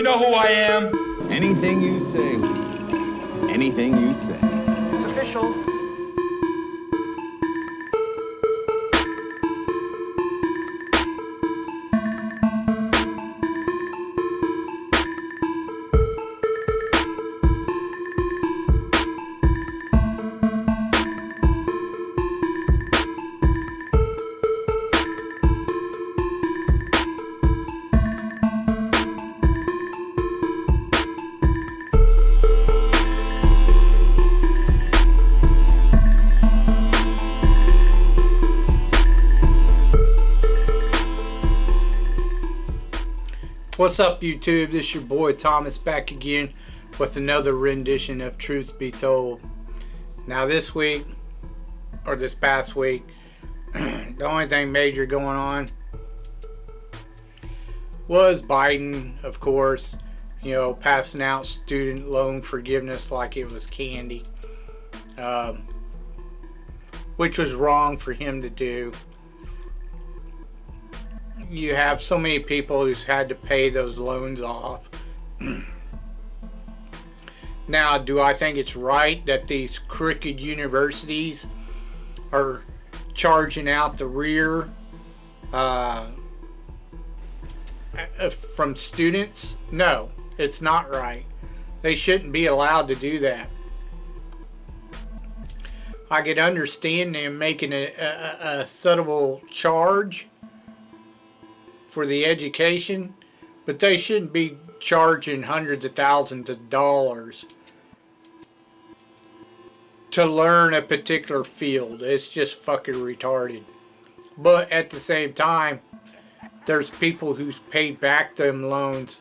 You know who I am? Anything you say. Anything you say. It's official. What's up, YouTube? This is your boy Thomas back again with another rendition of Truth Be Told. Now this week, or this past week, the only thing major going on was Biden, of course, passing out student loan forgiveness like it was candy, which was wrong for him to do. You have so many people who's had to pay those loans off. Now, do I think it's right that these crooked universities are charging out the rear from students? No, it's not right. They shouldn't be allowed to do that. I could understand them making a suitable charge for the education, but they shouldn't be charging hundreds of thousands of dollars to learn a particular field. It's just fucking retarded. But at the same time, there's people who's paid back them loans,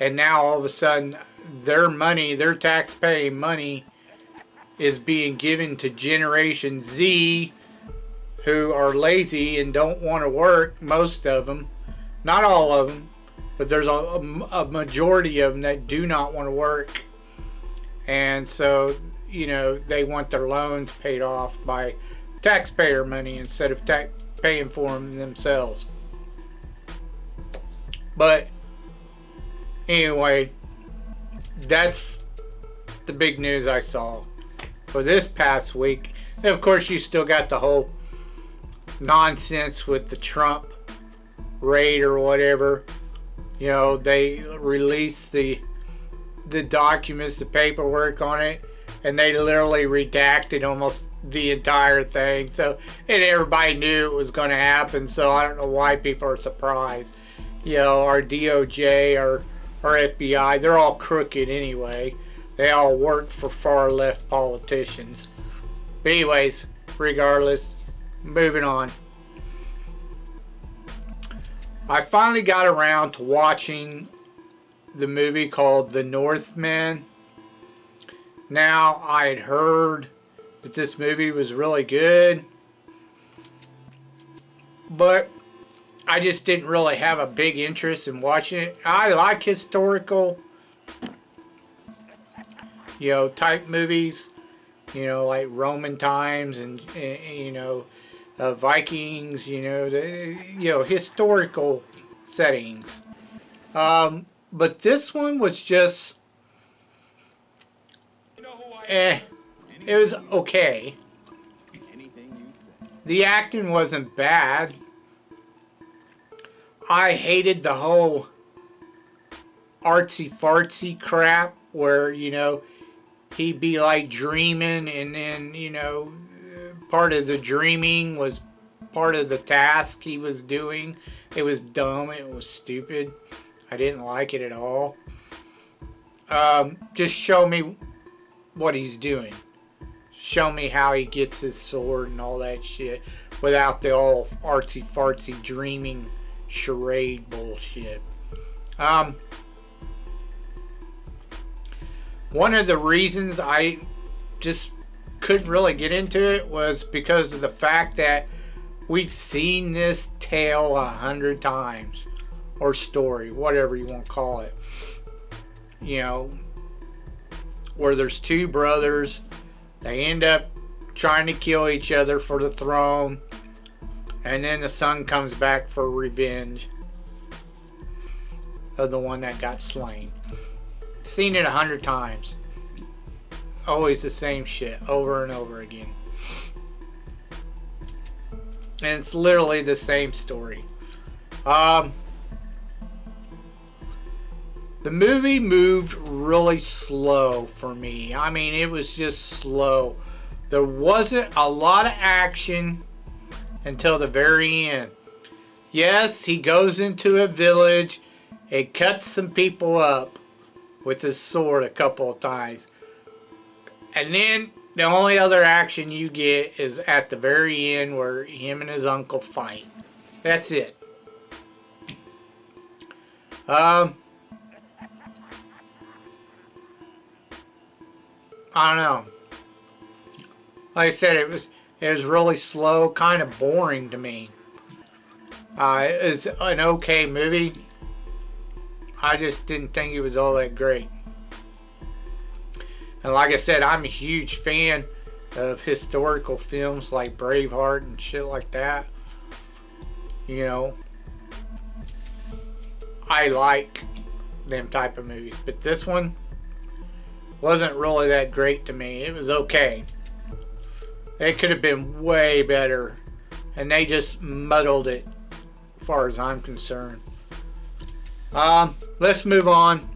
and now all of a sudden their money, their tax-paying money, is being given to Generation Z, who are lazy and don't want to work, most of them. Not all of them, but there's a majority of them that do not want to work. And so, they want their loans paid off by taxpayer money instead of paying for them themselves. But anyway, that's the big news I saw for this past week. And of course, you still got the whole nonsense with the Trump raid or whatever. They released the documents, the paperwork on it, and they literally redacted almost the entire thing. So, and everybody knew it was going to happen, so I don't know why people are surprised. Our DOJ, our FBI, they're all crooked anyway. They all work for far left politicians. But anyways, regardless, moving on. I finally got around to watching the movie called The Northman. Now, I had heard that this movie was really good, but I just didn't really have a big interest in watching it. I like historical, type movies, like Roman times and Vikings, historical settings. But this one was just, it was okay. The acting wasn't bad. I hated the whole artsy-fartsy crap where, he'd be like dreaming, and then, part of the dreaming was part of the task he was doing. It was dumb. It was stupid. I didn't like it at all. Just show me what he's doing. Show me how he gets his sword and all that shit without the all artsy-fartsy dreaming charade bullshit. One of the reasons I just couldn't really get into it was because of the fact that we've seen this tale 100 times, or story, whatever you want to call it. Where there's two brothers, they end up trying to kill each other for the throne, and then the son comes back for revenge. of the one that got slain. Seen it 100 times. Always the same shit over and over again. And it's literally the same story. The movie moved really slow for me. I mean, it was just slow. There wasn't a lot of action until the very end. Yes, he goes into a village and cuts some people up with his sword a couple of times. And then the only other action you get is at the very end where him and his uncle fight. That's it. I don't know. Like I said, it was really slow, kind of boring to me. It's an okay movie. I just didn't think it was all that great. And like I said, I'm a huge fan of historical films like Braveheart and shit like that. You know, I like them type of movies. But this one wasn't really that great to me. It was okay. It could have been way better. And they just muddled it as far as I'm concerned. Let's move on.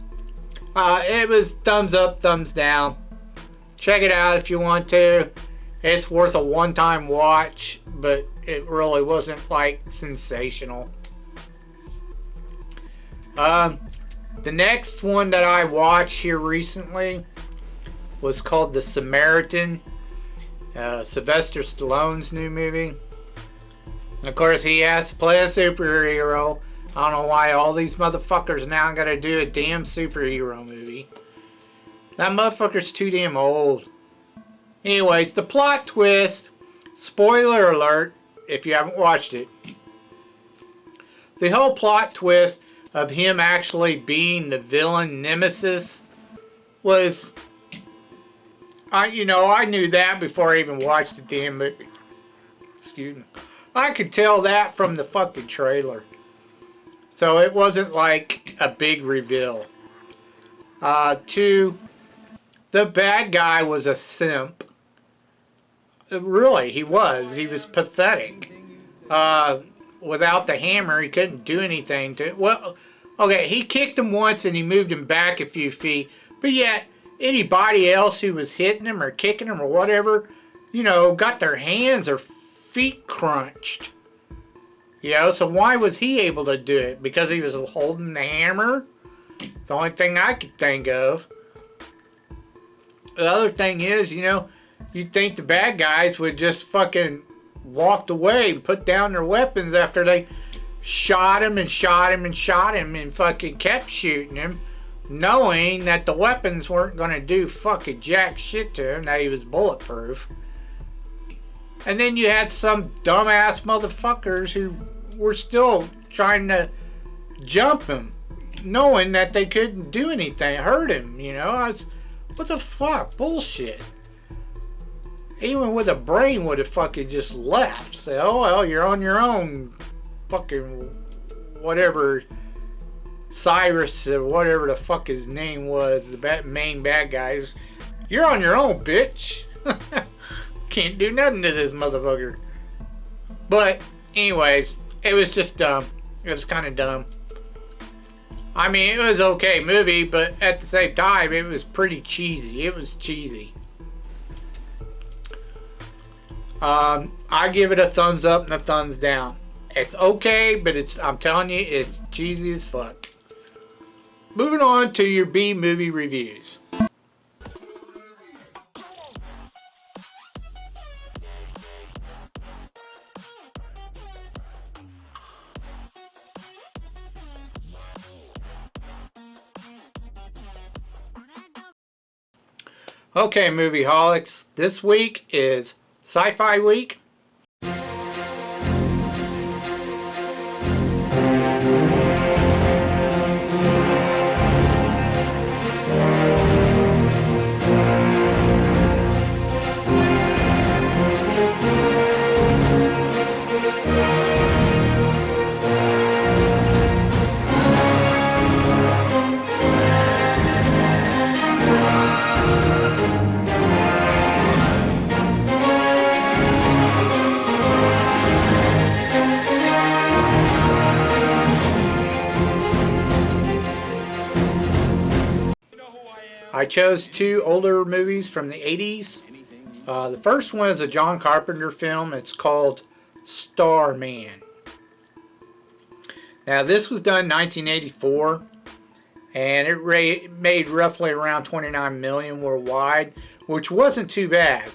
It was thumbs up, thumbs down. Check it out if you want to. It's worth a one-time watch, but it really wasn't like sensational. The next one that I watched here recently was called The Samaritan. Sylvester Stallone's new movie. Of course, he has to play a superhero. I don't know why all these motherfuckers now gotta do a damn superhero movie. That motherfucker's too damn old. Anyways, the plot twist. Spoiler alert if you haven't watched it. The whole plot twist of him actually being the villain nemesis was... I knew that before I even watched the damn movie. Excuse me. I could tell that from the fucking trailer. So it wasn't like a big reveal. Two, the bad guy was a simp. Really, he was. He was pathetic. Without the hammer, he couldn't do anything to... Well, okay, he kicked him once and he moved him back a few feet. But yet, anybody else who was hitting him or kicking him or whatever, got their hands or feet crunched. So why was he able to do it? Because he was holding the hammer? The only thing I could think of. The other thing is, you'd think the bad guys would just fucking walked away and put down their weapons after they shot him and shot him and shot him and fucking kept shooting him, knowing that the weapons weren't going to do fucking jack shit to him, that he was bulletproof. And then you had some dumbass motherfuckers who were still trying to jump him, knowing that they couldn't do anything, hurt him, what the fuck, bullshit. Even with a brain would have fucking just left. Say, oh well, you're on your own, fucking whatever, Cyrus or whatever the fuck his name was, the main bad guy. You're on your own, bitch. Can't do nothing to this motherfucker. But anyways, it was just dumb. It was kind of dumb. I mean, it was okay movie, but at the same time, it was pretty cheesy. It was cheesy. I give it a thumbs up and a thumbs down. It's okay, but I'm telling you, it's cheesy as fuck. Moving on to your B movie reviews. Okay, Movieholics, this week is Sci-Fi Week. I chose two older movies from the 80s. The first one is a John Carpenter film. It's called Starman. Now, this was done in 1984, and it made roughly around 29 million worldwide, which wasn't too bad.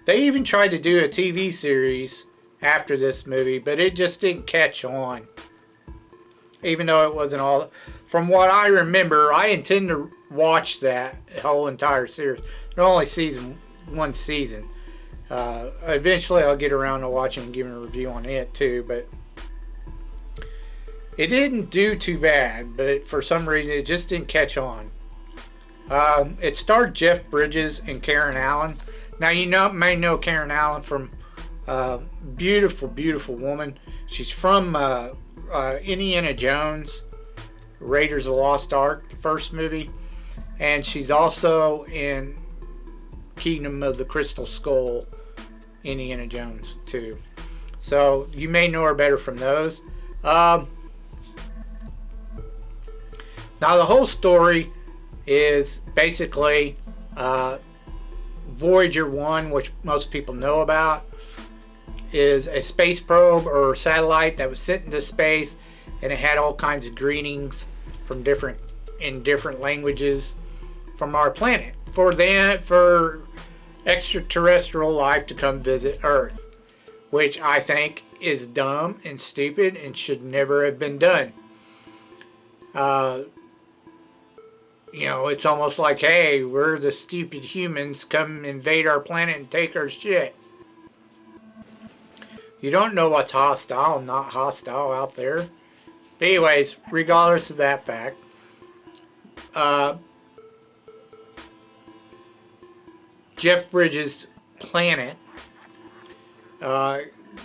They even tried to do a TV series after this movie, but it just didn't catch on. Even though it wasn't all... From what I remember, I intend to watch that whole entire series. They're only one season. Eventually I'll get around to watching and giving a review on it too, but it didn't do too bad, but for some reason it just didn't catch on. It starred Jeff Bridges and Karen Allen. Now you may know Karen Allen from beautiful, beautiful woman. She's from Indiana Jones, Raiders of the Lost Ark, the first movie, and she's also in Kingdom of the Crystal Skull, Indiana Jones too. So you may know her better from those. Now the whole story is basically Voyager 1, which most people know about, is a space probe or satellite that was sent into space, and it had all kinds of greetings from different languages from our planet for extraterrestrial life to come visit Earth, which I think is dumb and stupid and should never have been done. You know, it's almost like, hey, we're the stupid humans, come invade our planet and take our shit. You don't know what's hostile and not hostile out there. But anyways, regardless of that fact, Jeff Bridges' planet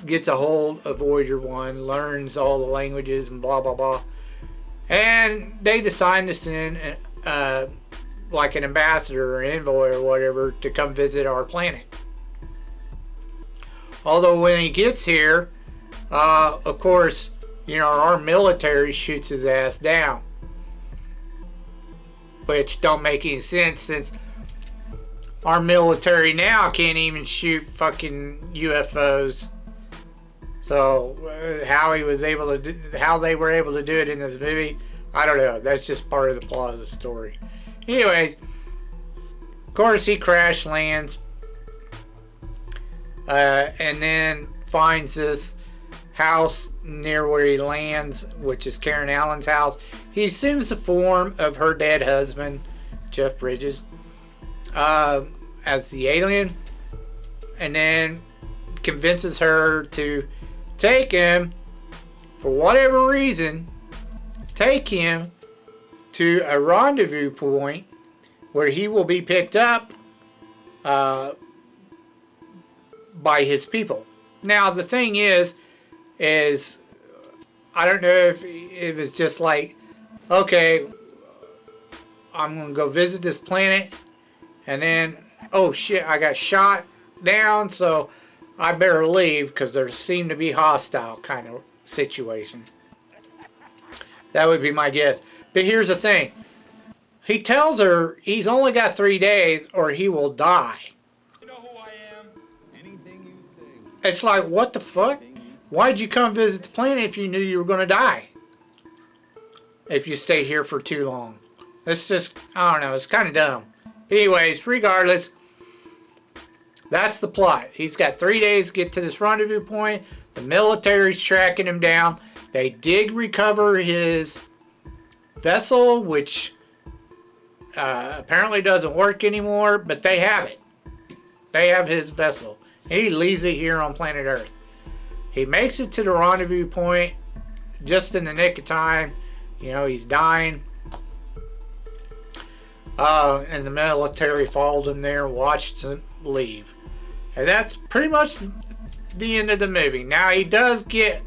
gets a hold of Voyager 1, learns all the languages and blah, blah, blah. And they decide to send like an ambassador or envoy or whatever to come visit our planet. Although when he gets here, of course, you know, our military shoots his ass down. Which don't make any sense, since our military now can't even shoot fucking UFOs. So how they were able to do it in this movie, I don't know. That's just part of the plot of the story. Anyways, of course he crash lands, and then finds this house near where he lands, which is Karen Allen's house. He assumes the form of her dead husband, Jeff Bridges, as the alien, and then convinces her to take him, for whatever reason, take him to a rendezvous point where he will be picked up by his people. Now the thing is I don't know if it was just like, okay, I'm gonna go visit this planet, and then, oh shit, I got shot down, so I better leave because there seemed to be hostile kind of situation. That would be my guess. But here's the thing. He tells her he's only got 3 days or he will die. You know who I am? Anything you say. It's like, what the fuck? Why'd you come visit the planet if you knew you were going to die? If you stay here for too long. It's just, I don't know, it's kind of dumb. Anyways, regardless, that's the plot. He's got 3 days to get to this rendezvous point. The military's tracking him down. They did recover his vessel, which apparently doesn't work anymore, but they have it. They have his vessel. He leaves it here on planet Earth. He makes it to the rendezvous point just in the nick of time. You know, he's dying. And the military followed him there and watched him leave. And that's pretty much the end of the movie. Now, he does get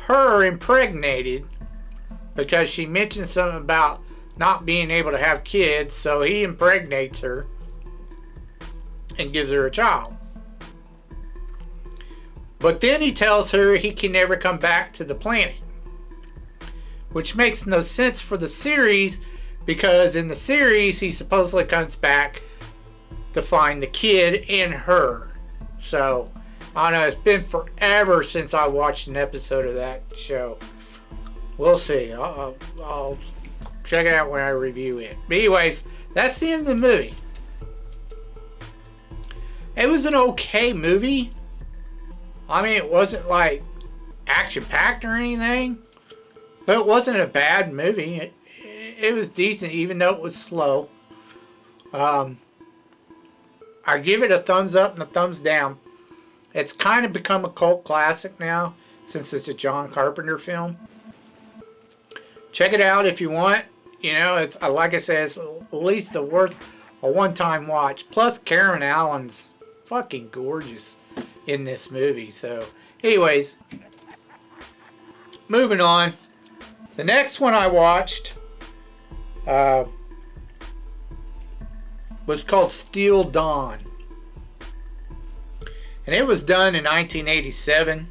her impregnated because she mentioned something about not being able to have kids, so he impregnates her and gives her a child. But then he tells her he can never come back to the planet, which makes no sense for the series, because in the series he supposedly comes back to find the kid and her. So I don't know, it's been forever since I watched an episode of that show. We'll see. I'll check it out when I review it. But anyways, that's the end of the movie. It was an okay movie. I mean, it wasn't like action-packed or anything, but it wasn't a bad movie. It was decent, even though it was slow. I give it a thumbs up and a thumbs down. It's kind of become a cult classic now, since it's a John Carpenter film. Check it out if you want. You know, it's like I said, it's at least worth a one-time watch. Plus, Karen Allen's fucking gorgeous in this movie. So, anyways, moving on. The next one I watched was called Steel Dawn. And it was done in 1987.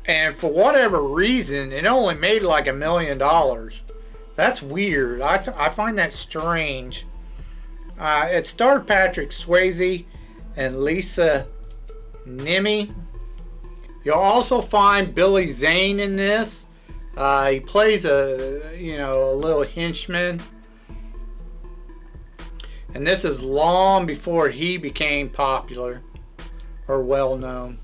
And for whatever reason, it only made like $1 million. That's weird. I find that strange. It starred Patrick Swayze and Lisa Niemi. You'll also find Billy Zane in this. He plays a little henchman. And this is long before he became popular or well known.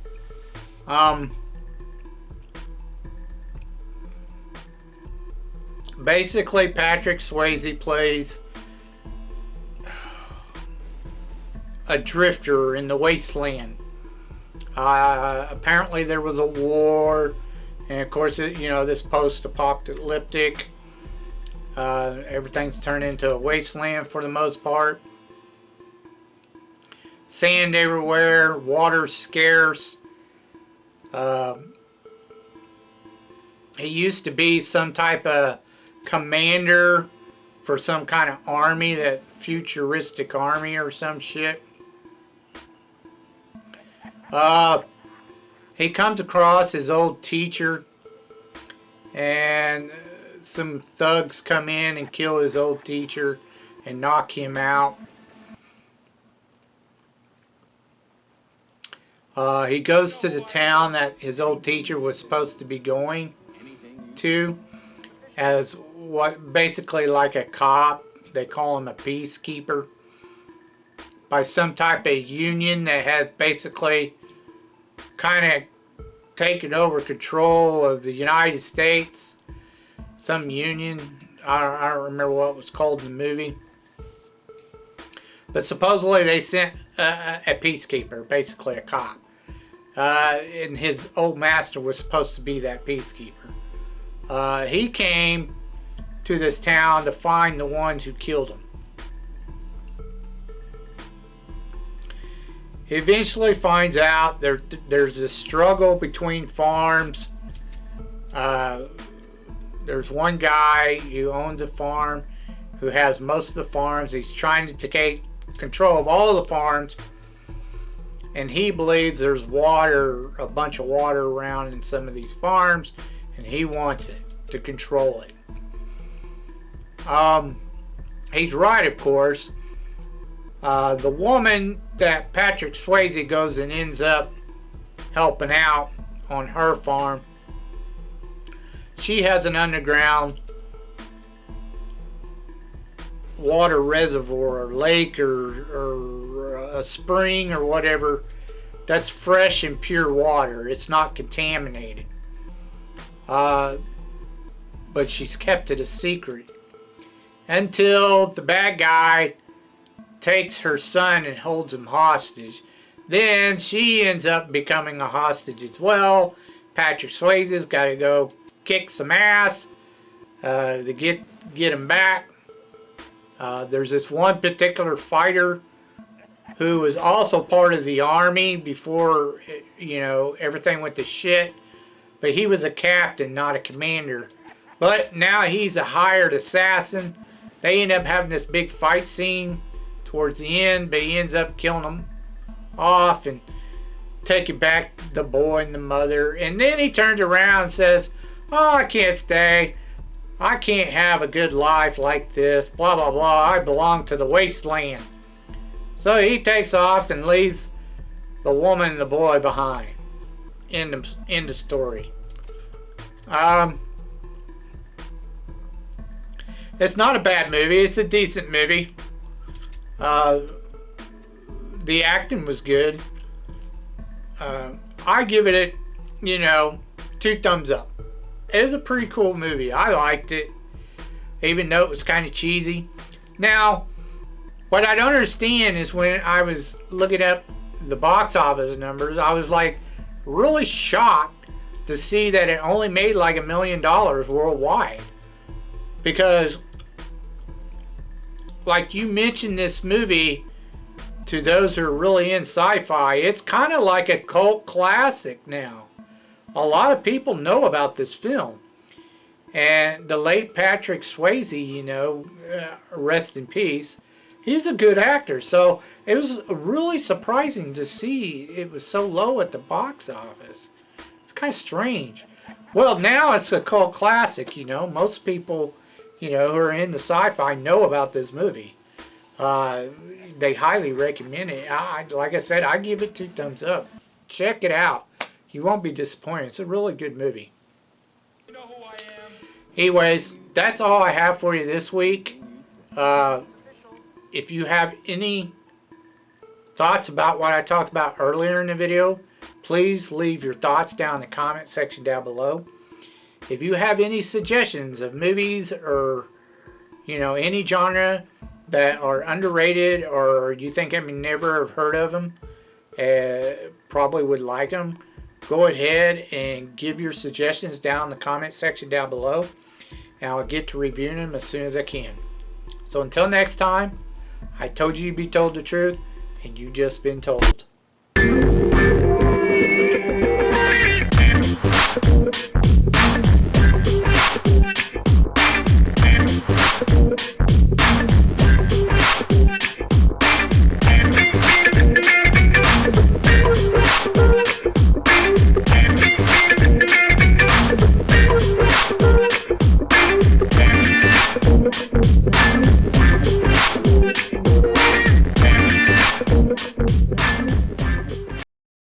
Basically, Patrick Swayze plays a drifter in the wasteland. Apparently there was a war, and of course, this post-apocalyptic, everything's turned into a wasteland for the most part. Sand everywhere, water scarce. He used to be some type of commander for some kind of army, that futuristic army or some shit. He comes across his old teacher, and some thugs come in and kill his old teacher and knock him out. He goes to the town that his old teacher was supposed to be going to as basically like a cop. They call him a peacekeeper, by some type of union that has basically kind of taken over control of the United States. Some union, I don't remember what it was called in the movie, but supposedly they sent a peacekeeper, basically a cop, and his old master was supposed to be that peacekeeper. He came to this town to find the ones who killed him. He eventually finds out there's a struggle between farms. There's one guy who owns a farm, who has most of the farms. He's trying to take control of all the farms, and he believes there's water, a bunch of water around in some of these farms, and he wants it to control it. He's right, of course. The woman that Patrick Swayze goes and ends up helping out on her farm, she has an underground water reservoir or lake or a spring or whatever that's fresh and pure water. It's not contaminated. But she's kept it a secret until the bad guy takes her son and holds him hostage. Then she ends up becoming a hostage as well. Patrick Swayze's got to go kick some ass to get him back. There's this one particular fighter who was also part of the army before everything went to shit, but he was a captain, not a commander. But now he's a hired assassin. They end up having this big fight scene towards the end, but he ends up killing them off and taking back the boy and the mother. And then he turns around and says, "Oh, I can't stay. I can't have a good life like this, blah, blah, blah. I belong to the wasteland. So he takes off and leaves the woman and the boy behind. End of story. It's not a bad movie. It's a decent movie. The acting was good. I give it, 2 thumbs up. It was a pretty cool movie. I liked it, even though it was kind of cheesy. Now, what I don't understand is when I was looking up the box office numbers, I was like really shocked to see that it only made like $1 million worldwide. Because, like you mentioned, this movie, to those who are really in sci-fi, it's kind of like a cult classic now. A lot of people know about this film. And the late Patrick Swayze, rest in peace, he's a good actor. So it was really surprising to see it was so low at the box office. It's kind of strange. Well, now it's a cult classic, Most people, who are into sci-fi know about this movie. They highly recommend it. Like I said, I give it 2 thumbs up. Check it out. You won't be disappointed. It's a really good movie. You know who I am? Anyways, that's all I have for you this week. If you have any thoughts about what I talked about earlier in the video, please leave your thoughts down in the comment section down below. If you have any suggestions of movies or, any genre that are underrated or you think I may never have heard of them, probably would like them, go ahead and give your suggestions down in the comment section down below, and I'll get to reviewing them as soon as I can. So until next time, I told you you'd be told the truth, and you just been told.